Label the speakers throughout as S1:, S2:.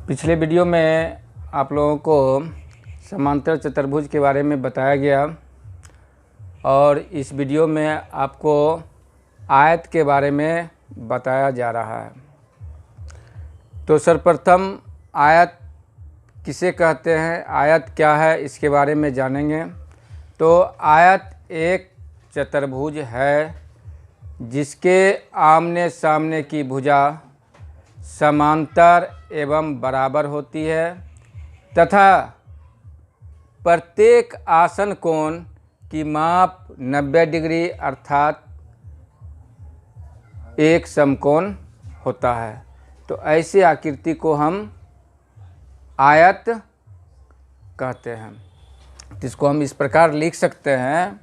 S1: पिछले वीडियो में आप लोगों को समांतर चतुर्भुज के बारे में बताया गया और इस वीडियो में आपको आयत के बारे में बताया जा रहा है। तो सर्वप्रथम आयत किसे कहते हैं, आयत क्या है, इसके बारे में जानेंगे। तो आयत एक चतुर्भुज है जिसके आमने सामने की भुजा समांतर एवं बराबर होती है तथा प्रत्येक आसन कोण की माप 90 डिग्री अर्थात एक समकोण होता है। तो ऐसी आकृति को हम आयत कहते हैं। जिसको हम इस प्रकार लिख सकते हैं,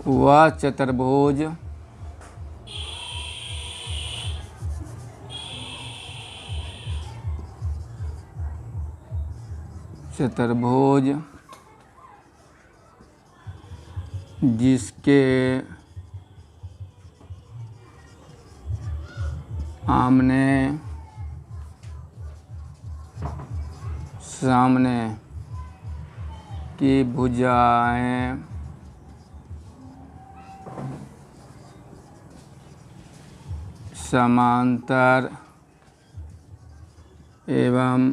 S1: वह चतुर्भुज जिसके आमने सामने की भुजाएं समांतर एवं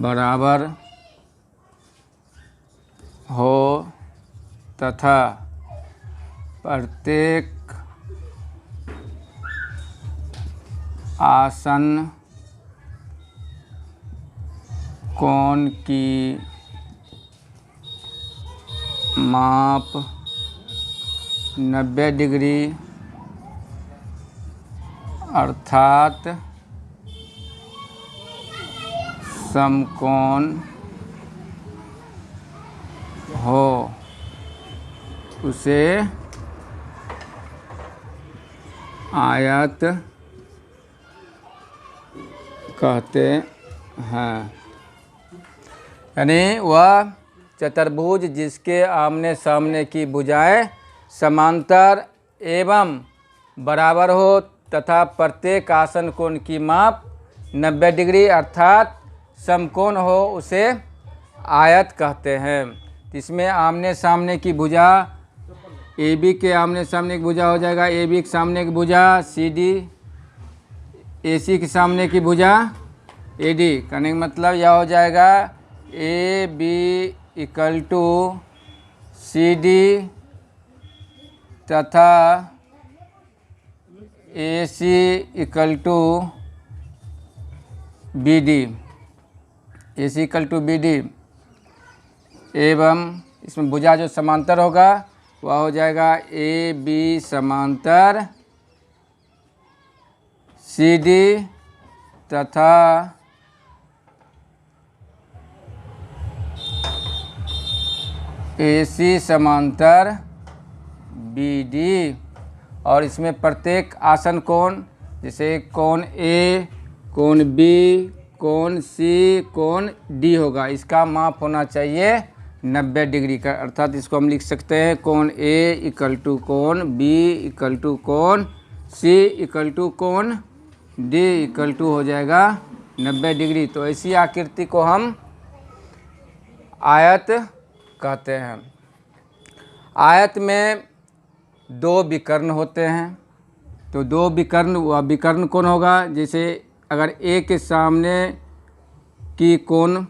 S1: बराबर हो तथा प्रत्येक आसन कोण की माप 90 डिग्री अर्थात समकोण हो उसे आयत कहते हैं। यानी वह चतुर्भुज जिसके आमने सामने की भुजाएं समांतर एवं बराबर हो तथा प्रत्येक आसन कोण की माप 90 डिग्री अर्थात समकोण हो उसे आयत कहते हैं। इसमें आमने सामने की भुजा ए बी के आमने सामने की भुजा हो जाएगा ए बी के सामने की भुजा सी डी, ए सी के सामने की भुजा ए डी। कहने का मतलब यह हो जाएगा A B equal to C D तथा A C equal to B D, A C equal to B D. एवं इसमें भुजा जो समांतर होगा वह हो जाएगा ए बी समांतर सी डी तथा ए सी समांतर बी डी। और इसमें प्रत्येक आसन कोण जैसे कोण ए, कोण बी, कोण सी, कोण डी होगा, इसका माप होना चाहिए 90 डिग्री का। अर्थात इसको हम लिख सकते हैं कोण ए इक्वल टू कोण बी इक्वल टू कोण सी इक्वल टू कोण डी इक्वल टू हो जाएगा 90 डिग्री। तो ऐसी आकृति को हम आयत कहते हैं। आयत में दो विकर्ण होते हैं। तो दो विकर्ण, वह विकर्ण कौन होगा? जैसे अगर ए के सामने की कोण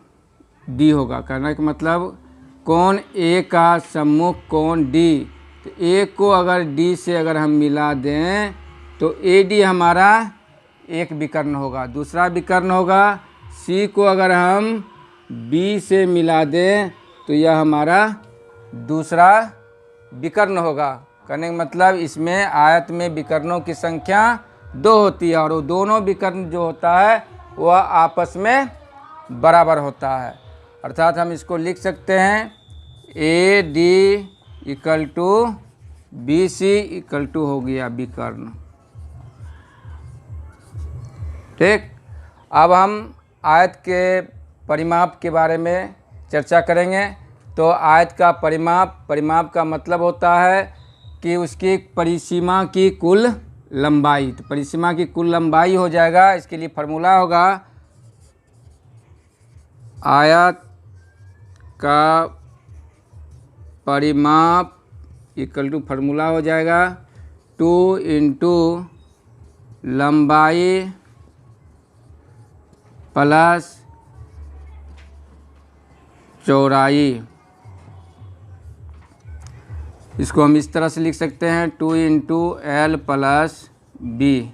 S1: डी होगा, कहने का मतलब कोण ए का सम्मुख कोण डी। तो ए को अगर डी से अगर हम मिला दें तो ए डी हमारा एक विकर्ण होगा। दूसरा विकर्ण होगा सी को अगर हम बी से मिला दें तो यह हमारा दूसरा विकर्ण होगा। कहने का मतलब इसमें आयत में विकर्णों की संख्या 2 होती है और वो दोनों विकर्ण जो होता है वह आपस में बराबर होता है। अर्थात हम इसको लिख सकते हैं A D equal to B C equal to हो गया विकर्ण। ठीक, अब हम आयत के परिमाप के बारे में चर्चा करेंगे। तो आयत का परिमाप का मतलब होता है कि उसकी परिसीमा की कुल लंबाई। तो परिसीमा की कुल लंबाई हो जाएगा, इसके लिए फार्मूला होगा आयत का परिमाप इक्वल टू फार्मूला हो जाएगा 2 इंटू लंबाई प्लस चौड़ाई। इसको हम इस तरह से लिख सकते हैं 2 इंटू एल प्लस बी।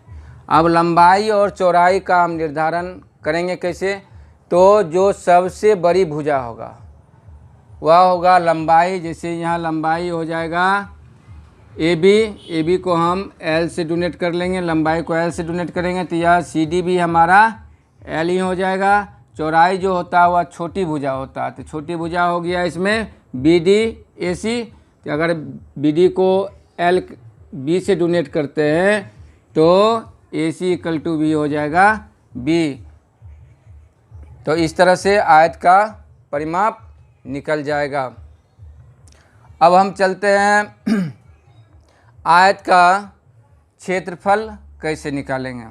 S1: अब लंबाई और चौड़ाई का हम निर्धारण करेंगे कैसे? तो जो सबसे बड़ी भुजा होगा वह होगा लंबाई। जैसे यहाँ लंबाई हो जाएगा ए बी को हम एल से डोनेट कर लेंगे, लंबाई को एल से डोनेट करेंगे तो यह सी डी भी हमारा एल ही हो जाएगा। चौड़ाई जो होता है वह छोटी भुजा होता है, तो छोटी भुजा हो गया इसमें बी डी ए सी। तो अगर बी डी को एल बी से डोनेट करते हैं तो ए सी इक्वल टू बी हो जाएगा बी। तो इस तरह से आयत का परिमाप निकल जाएगा। अब हम चलते हैं आयत का क्षेत्रफल कैसे निकालेंगे।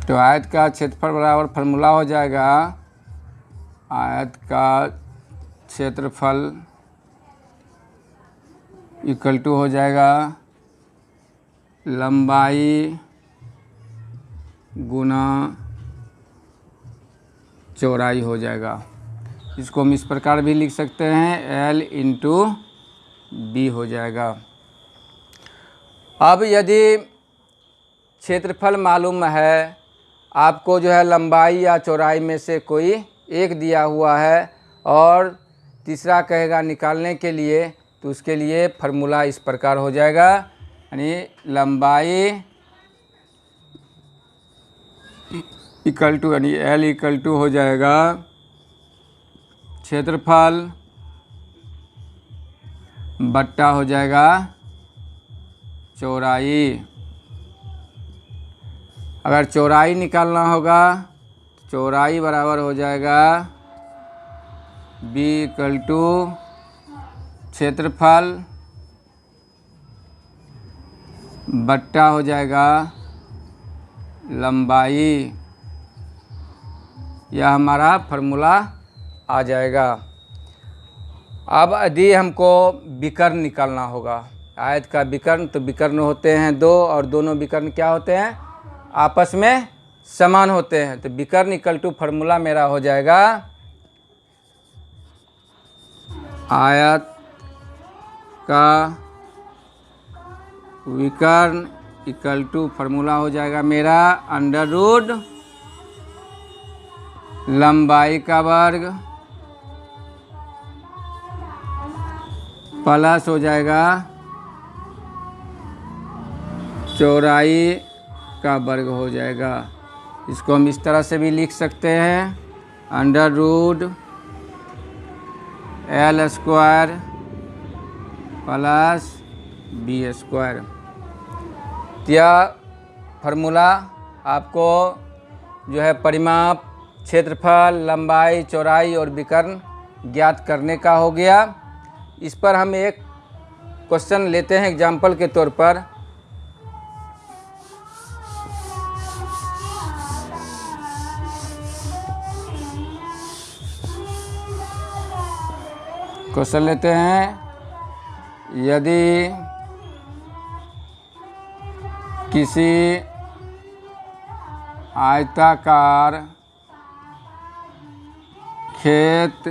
S1: तो आयत का क्षेत्रफल बराबर फार्मूला हो जाएगा आयत का क्षेत्रफल इक्वल टू हो जाएगा लंबाई गुना चौड़ाई हो जाएगा। इसको हम इस प्रकार भी लिख सकते हैं L इंटू बी हो जाएगा। अब यदि क्षेत्रफल मालूम है, आपको जो है लंबाई या चौड़ाई में से कोई एक दिया हुआ है और तीसरा कहेगा निकालने के लिए, तो उसके लिए फार्मूला इस प्रकार हो जाएगा, यानी लंबाई इक्वल टू यानी L इक्वल टू हो जाएगा क्षेत्रफल बट्टा हो जाएगा चौड़ाई। अगर चौड़ाई निकालना होगा तो चौड़ाई बराबर हो जाएगा B इक्वल टू क्षेत्रफल बट्टा हो जाएगा लंबाई। यह हमारा फार्मूला आ जाएगा। अब यदि हमको विकर्ण निकालना होगा आयत का विकर्ण, तो विकर्ण होते हैं दो और दोनों विकर्ण क्या होते हैं? आपस में समान होते हैं। तो विकर्ण इक्वल टू फार्मूला मेरा हो जाएगा आयत का विकर्ण इक्वल टू फार्मूला हो जाएगा मेरा अंडर रूट लंबाई का वर्ग प्लस हो जाएगा चौड़ाई का वर्ग हो जाएगा। इसको हम इस तरह से भी लिख सकते हैं under root L square plus B square. यह फार्मूला आपको जो है परिमाप, क्षेत्रफल, लंबाई, चौड़ाई और विकर्ण ज्ञात करने का हो गया। इस पर हम एक क्वेश्चन लेते हैं एग्जाम्पल के तौर पर। क्वेश्चन लेते हैं, यदि किसी आयताकार खेत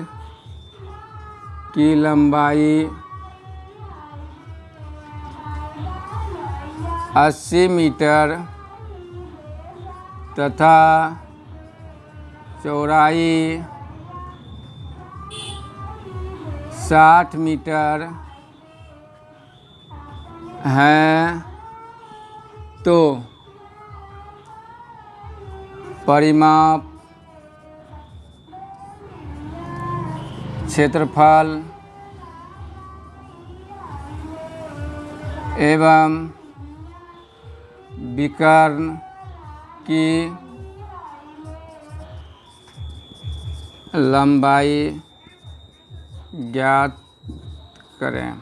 S1: की लंबाई 80 मीटर तथा चौड़ाई 60 मीटर है, तो परिमाप क्षेत्रफल एवं विकर्ण की लंबाई ज्ञात करें।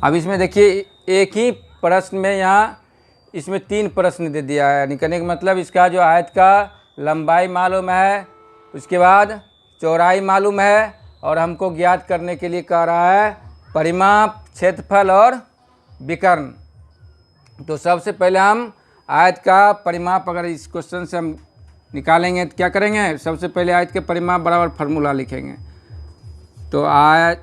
S1: अब इसमें देखिए एक ही प्रश्न में यहाँ इसमें 3 प्रश्न दे दिया है। निकलने का मतलब इसका जो आयत का लंबाई मालूम है, उसके बाद चौड़ाई मालूम है, और हमको ज्ञात करने के लिए कह रहा है परिमाप, क्षेत्रफल और विकर्ण। तो सबसे पहले हम आयत का परिमाप अगर इस क्वेश्चन से हम निकालेंगे तो क्या करेंगे, सबसे पहले आयत के परिमाप बराबर फार्मूला लिखेंगे। तो आयताकार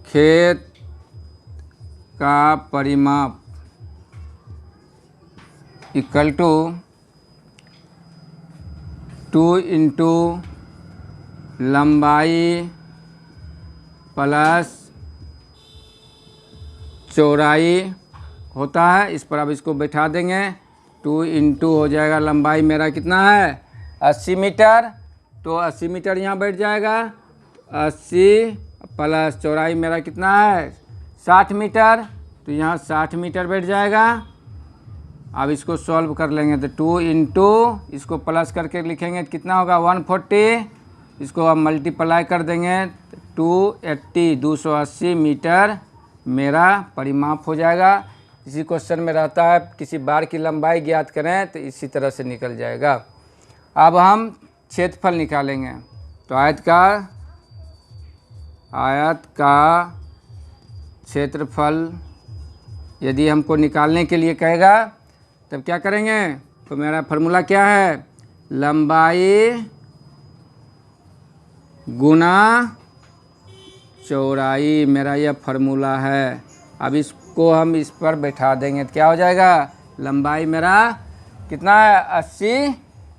S1: खेत का परिमाप इक्वल टू 2 इंटू लंबाई प्लस चौड़ाई होता है। इस पर अब इसको बैठा देंगे। 2 इंटू हो जाएगा, लंबाई मेरा कितना है 80 मीटर, तो 80 मीटर यहाँ बैठ जाएगा। 80 प्लस चौड़ाई मेरा कितना है 60 मीटर, तो यहाँ 60 मीटर बैठ जाएगा। अब इसको सॉल्व कर लेंगे तो 2 इंटू इसको प्लस करके लिखेंगे तो कितना होगा 140। इसको अब मल्टीप्लाई कर देंगे तो 280 मीटर मेरा परिमाप हो जाएगा। इसी क्वेश्चन में रहता है किसी बार की लंबाई ज्ञात करें, तो इसी तरह से निकल जाएगा। अब हम क्षेत्रफल निकालेंगे। तो आयत का क्षेत्रफल यदि हमको निकालने के लिए कहेगा तब क्या करेंगे, तो मेरा फार्मूला क्या है, लंबाई गुना चौड़ाई, मेरा यह फार्मूला है। अब इसको हम इस पर बैठा देंगे तो क्या हो जाएगा, लंबाई मेरा कितना है 80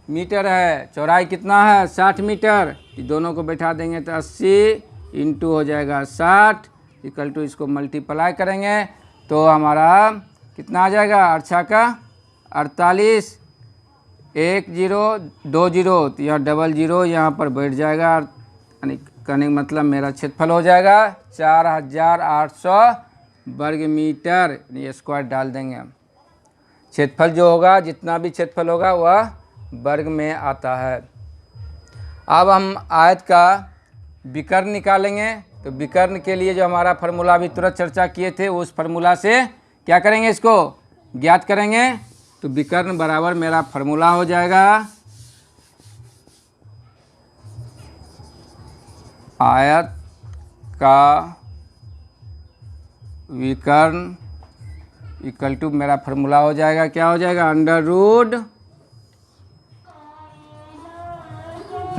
S1: मीटर है, चौड़ाई कितना है 60 मीटर। दोनों को बैठा देंगे तो 80 इंटू हो जाएगा 60 इक्वल टू इसको मल्टीप्लाई करेंगे तो हमारा कितना आ जाएगा, 8 का 48, 1 0 2 0, तो यह डबल 0 यहाँ पर बैठ जाएगा। यानी कहने का मतलब मेरा क्षेत्रफल हो जाएगा 4800 वर्ग मीटर, ये स्क्वायर डाल देंगे। क्षेत्रफल जो होगा, जितना भी क्षेत्रफल होगा वह वर्ग में आता है। अब हम आयत का विकर्ण निकालेंगे। तो विकर्ण के लिए जो हमारा फार्मूला अभी तुरंत चर्चा किए थे, उस फार्मूला से क्या करेंगे, इसको ज्ञात करेंगे। तो विकर्ण बराबर मेरा फार्मूला हो जाएगा आयत का विकर्ण इक्वल टू मेरा फार्मूला हो जाएगा, क्या हो जाएगा, अंडर रूट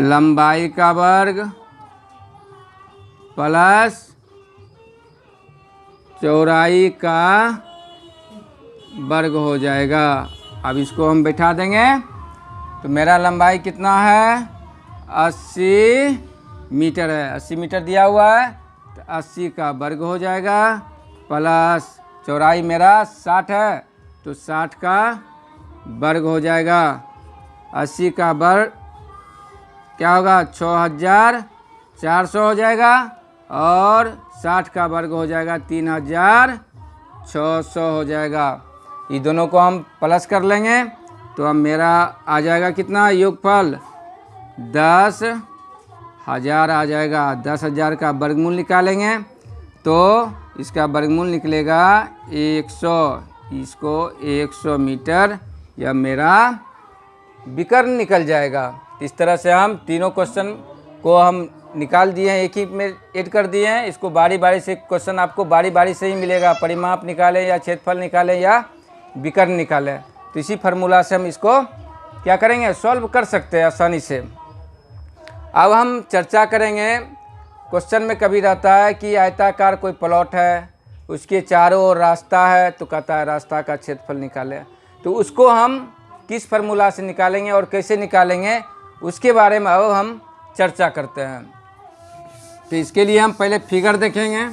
S1: लंबाई का वर्ग प्लस चौड़ाई का वर्ग हो जाएगा। अब इसको हम बैठा देंगे तो मेरा लंबाई कितना है 80 मीटर है, 80 मीटर दिया हुआ है, तो 80 का वर्ग हो जाएगा प्लस चौड़ाई मेरा 60 है, तो 60 का वर्ग हो जाएगा। 80 का वर्ग क्या होगा 6400 हो जाएगा, और 60 का वर्ग हो जाएगा 3600 हो जाएगा। ये दोनों को हम प्लस कर लेंगे तो अब मेरा आ जाएगा कितना, योगफल 10,000 आ जाएगा। 10,000 का वर्गमूल निकालेंगे तो इसका वर्गमूल निकलेगा 100, इसको 100 मीटर, यह मेरा विकर्ण निकल जाएगा। इस तरह से हम तीनों क्वेश्चन को हम निकाल दिए हैं, एक ही में ऐड कर दिए हैं। इसको बारी बारी से क्वेश्चन आपको बारी बारी से ही मिलेगा, परिमाप निकालें या क्षेत्रफल निकालें या विकर्ण निकालें। तो इसी फार्मूला से हम इसको क्या करेंगे, सॉल्व कर सकते हैं आसानी से। अब हम चर्चा करेंगे, क्वेश्चन में कभी रहता है कि आयताकार कोई प्लॉट है, उसके चारों ओर रास्ता है, तो कहता है रास्ता का क्षेत्रफल निकालें। तो उसको हम किस फार्मूला से निकालेंगे और कैसे निकालेंगे, उसके बारे में अब हम चर्चा करते हैं। तो इसके लिए हम पहले फिगर देखेंगे।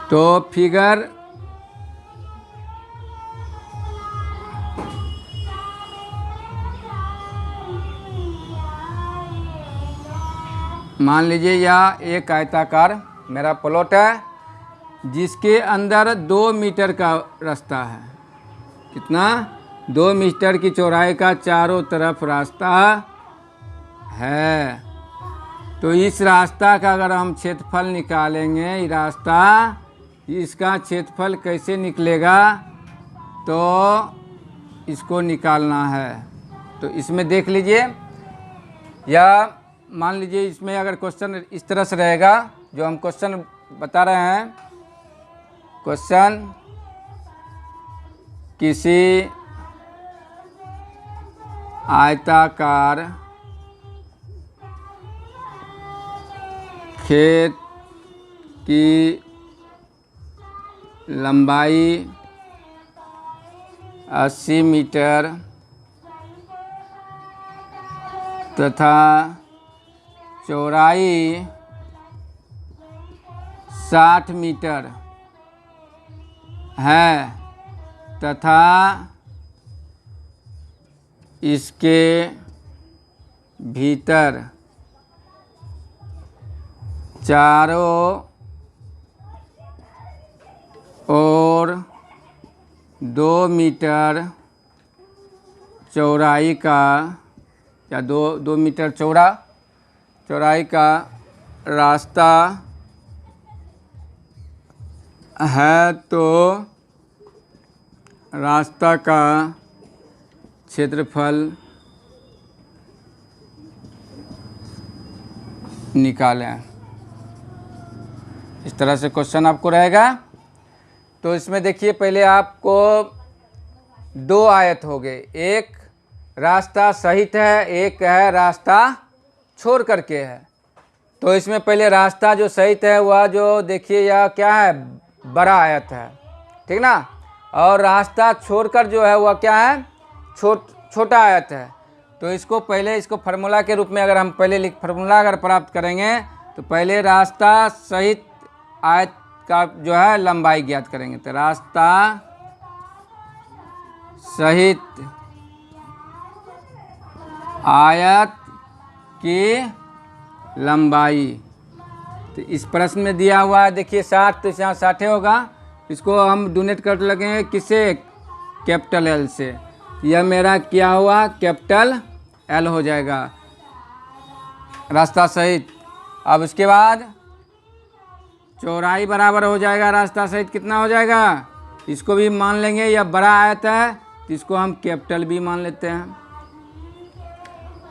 S1: तो फिगर मान लीजिए यह एक आयताकार मेरा प्लॉट है जिसके अंदर 2 मीटर का रास्ता है। कितना? 2 मीटर की चौड़ाई का चारों तरफ रास्ता है। तो इस रास्ता का अगर हम क्षेत्रफल निकालेंगे, ये रास्ता, इसका क्षेत्रफल कैसे निकलेगा, तो इसको निकालना है। तो इसमें देख लीजिए, या मान लीजिए इसमें अगर क्वेश्चन इस तरह से रहेगा, जो हम क्वेश्चन बता रहे हैं, क्वेश्चन किसी आयताकार खेत की लंबाई 80 मीटर तथा चौड़ाई 60 मीटर है तथा इसके भीतर चारों ओर 2 मीटर चौड़ाई का, या 2 मीटर चौड़ाई का रास्ता है, तो रास्ता का क्षेत्रफल निकालें। इस तरह से क्वेश्चन आपको रहेगा। तो इसमें देखिए, पहले आपको 2 आयत हो गए, एक रास्ता सहित है, एक है रास्ता छोड़ करके है। तो इसमें पहले रास्ता जो सहित है वह जो देखिए यह क्या है, बड़ा आयत है, ठीक ना। और रास्ता छोड़कर जो है वह क्या है, छोटा आयत है। तो इसको पहले, इसको फार्मूला के रूप में अगर हम पहले फार्मूला अगर प्राप्त करेंगे, तो पहले रास्ता सहित आयत का जो है लंबाई ज्ञात करेंगे। तो रास्ता सहित आयत की लंबाई, तो इस प्रश्न में दिया हुआ है देखिए 60, तो यहाँ 60 होगा। इसको हम डोनेट कर लगेंगे किससे, कैपिटल एल से। यह मेरा क्या हुआ, कैपिटल एल हो जाएगा रास्ता सहित। अब इसके बाद चौड़ाई बराबर हो जाएगा रास्ता सहित कितना हो जाएगा, इसको भी मान लेंगे, यह बड़ा आयत है तो इसको हम कैपिटल बी मान लेते हैं।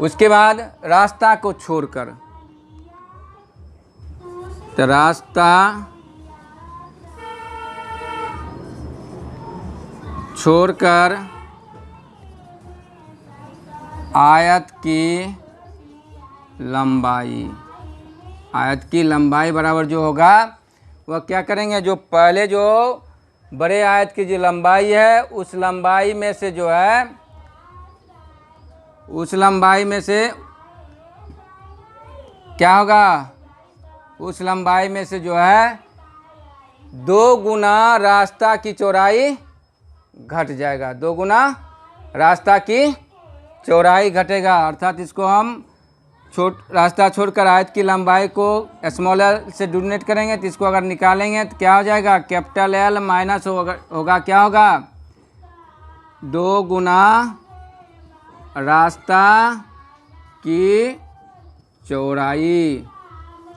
S1: उसके बाद रास्ता को छोड़कर, तो रास्ता छोड़कर आयत की लंबाई, आयत की लंबाई बराबर जो होगा वह क्या करेंगे, जो पहले जो बड़े आयत की जो लंबाई है उस लंबाई में से जो है, उस लंबाई में से क्या होगा, उस लंबाई में से जो है 2 गुना रास्ता की चौड़ाई घट जाएगा, 2 गुना रास्ता की चौड़ाई घटेगा। अर्थात इसको हम रास्ता छोड़कर आयत की लंबाई को स्मॉल एल से डोनेट करेंगे, तो इसको अगर निकालेंगे तो क्या हो जाएगा, कैपिटल एल माइनस होगा क्या होगा, 2 गुना रास्ता की चौड़ाई,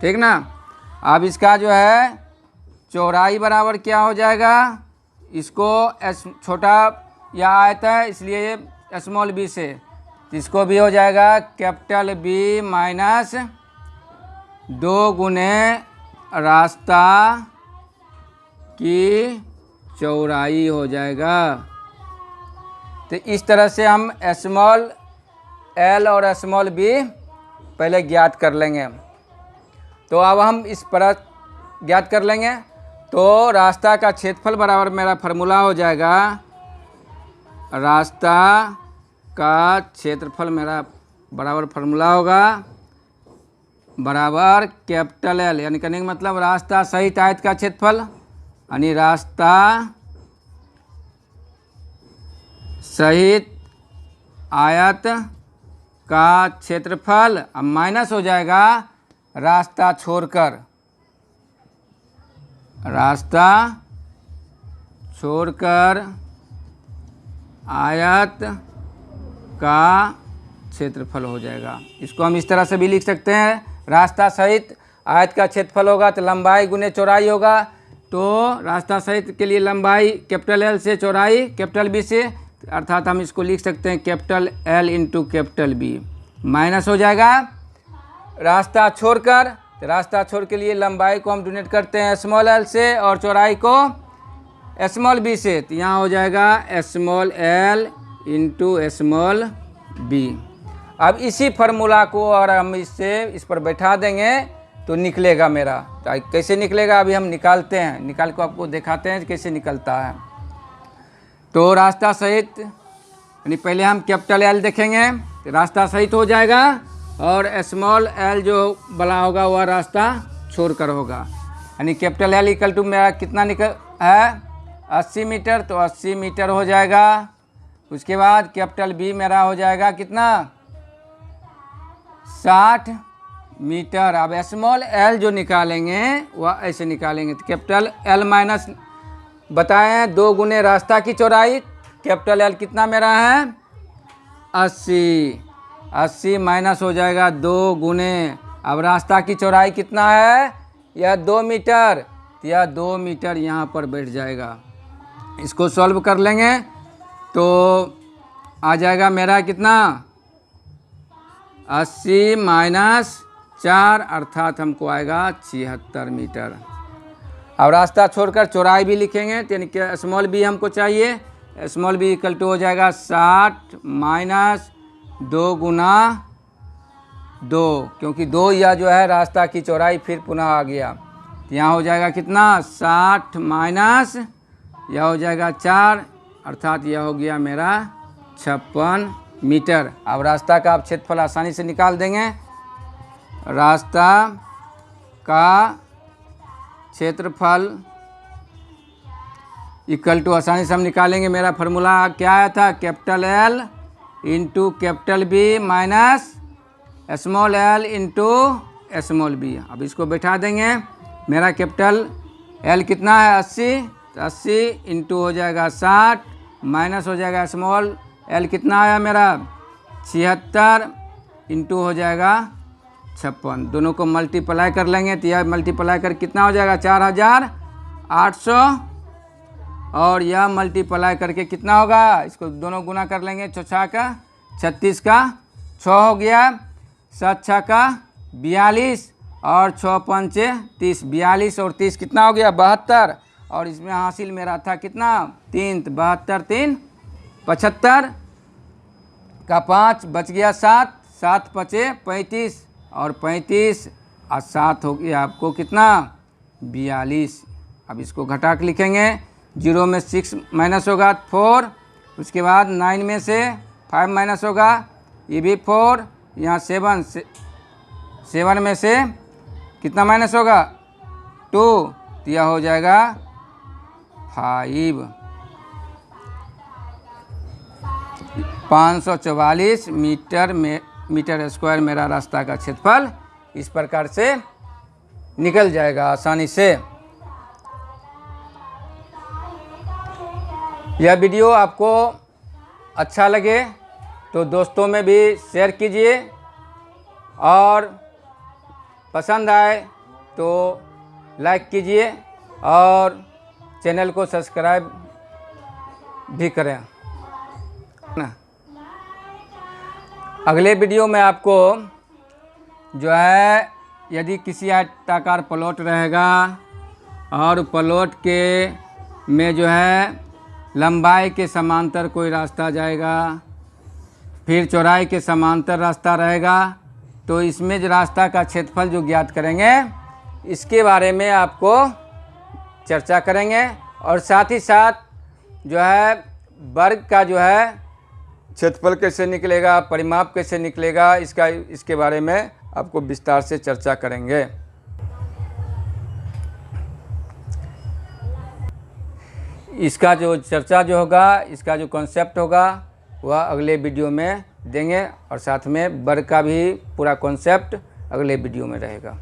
S1: ठीक ना। अब इसका जो है चौड़ाई बराबर क्या हो जाएगा, इसको छोटा या आयत है इसलिए स्मॉल बी से, इसको भी हो जाएगा कैपिटल बी माइनस 2 गुने रास्ता की चौड़ाई हो जाएगा। तो इस तरह से हम स्मॉल एल और स्मॉल बी पहले ज्ञात कर लेंगे। तो अब हम इस पर ज्ञात कर लेंगे। तो रास्ता का क्षेत्रफल बराबर मेरा फार्मूला हो जाएगा, रास्ता का क्षेत्रफल मेरा बराबर फार्मूला होगा बराबर कैपिटल एल, यानी कहने का मतलब रास्ता सहित आयत का क्षेत्रफल, यानी रास्ता सहित आयत का क्षेत्रफल। अब माइनस हो जाएगा रास्ता छोड़कर आयत का क्षेत्रफल हो जाएगा। इसको हम इस तरह से भी लिख सकते हैं, रास्ता सहित आयत का क्षेत्रफल होगा तो लंबाई गुने चौड़ाई होगा। तो रास्ता सहित के लिए लंबाई कैपिटल एल से, चौड़ाई कैपिटल बी से, अर्थात हम इसको लिख सकते हैं capital L into capital B. Minus हो जाएगा रास्ता छोड़कर, तो रास्ता छोड़ के लिए लंबाई को हम डोनेट करते हैं स्मॉल एल से और चौड़ाई को स्मॉल बी से, तो यहाँ हो जाएगा small L into small B. अब इसी फार्मूला को और हम इस पर बैठा देंगे तो निकलेगा मेरा। तो कैसे निकलेगा अभी हम निकालते हैं, निकाल को आपको दिखाते हैं कैसे निकलता है। तो रास्ता सहित यानी पहले हम कैपिटल एल देखेंगे तो रास्ता सहित हो जाएगा और स्मॉल एल जो बड़ा होगा वह रास्ता छोड़कर होगा। यानी कैपिटल एल इक्वल टू मेरा कितना निकल है 80 मीटर, तो 80 मीटर हो जाएगा। उसके बाद कैपिटल बी मेरा हो जाएगा कितना 60 मीटर। अब स्मॉल एल जो निकालेंगे वह ऐसे निकालेंगे, तो कैपिटल एल माइनस बताएं 2 गुने रास्ता की चौड़ाई, कैपिटल एल कितना मेरा है 80 माइनस हो जाएगा 2 गुने, अब रास्ता की चौड़ाई कितना है यह 2 मीटर, तो यह 2 मीटर यहाँ पर बैठ जाएगा। इसको सॉल्व कर लेंगे तो आ जाएगा मेरा कितना 80 माइनस 4 अर्थात हमको आएगा 76 मीटर। अब रास्ता छोड़कर चौड़ाई भी लिखेंगे, यानी कि स्मॉल बी हमको चाहिए, स्मॉल बी इक्वल टू हो जाएगा 60 माइनस 2 गुना 2, क्योंकि 2 यह जो है रास्ता की चौड़ाई फिर पुनः आ गया, तो यहाँ हो जाएगा कितना 60 माइनस यह हो जाएगा 4 अर्थात यह हो गया मेरा 56 मीटर। अब रास्ता का आप क्षेत्रफल आसानी से निकाल देंगे, रास्ता का क्षेत्रफल इक्वल टू आसानी से हम निकालेंगे, मेरा फार्मूला क्या आया था capital L into capital B minus small L into small B. अब इसको बैठा देंगे, मेरा कैपिटल एल कितना है 80, तो 80 इंटू हो जाएगा 60 माइनस हो जाएगा स्मॉल एल कितना आया मेरा 76 इंटू हो जाएगा 56, दोनों को मल्टीप्लाई कर लेंगे तो यह मल्टीप्लाई कर कितना हो जाएगा 4800 और यह मल्टीप्लाई करके कितना होगा, इसको दोनों गुना कर लेंगे, 6 का 36 का 6 हो गया, 7 6 का 42 और 6 5 30, 42 और 30 कितना हो गया 72, और इसमें हासिल मेरा था कितना 3, तो 72 3 75 का 5 बच गया 7, 7 5 35 और 35 और 7 हो गया आपको कितना 42। अब इसको घटा के लिखेंगे, 0 में 6 माइनस होगा 4, उसके बाद 9 में से 5 माइनस होगा ये भी 4, यहाँ 7 में से कितना माइनस होगा 2, तो यह हो जाएगा 5। 544 मीटर स्क्वायर मेरा रास्ता का क्षेत्रफल इस प्रकार से निकल जाएगा आसानी से। यह वीडियो आपको अच्छा लगे तो दोस्तों में भी शेयर कीजिए और पसंद आए तो लाइक कीजिए और चैनल को सब्सक्राइब भी करें। अगले वीडियो में आपको जो है यदि किसी आयताकार प्लॉट रहेगा और प्लॉट के में जो है लंबाई के समांतर कोई रास्ता जाएगा, फिर चौड़ाई के समांतर रास्ता रहेगा, तो इसमें जो रास्ता का क्षेत्रफल जो ज्ञात करेंगे इसके बारे में आपको चर्चा करेंगे, और साथ ही साथ जो है वर्ग का जो है क्षेत्रफल कैसे निकलेगा, परिमाप कैसे निकलेगा, इसके बारे में आपको विस्तार से चर्चा करेंगे। इसका जो चर्चा जो होगा, इसका जो कॉन्सेप्ट होगा वह अगले वीडियो में देंगे, और साथ में वर्ग का भी पूरा कॉन्सेप्ट अगले वीडियो में रहेगा।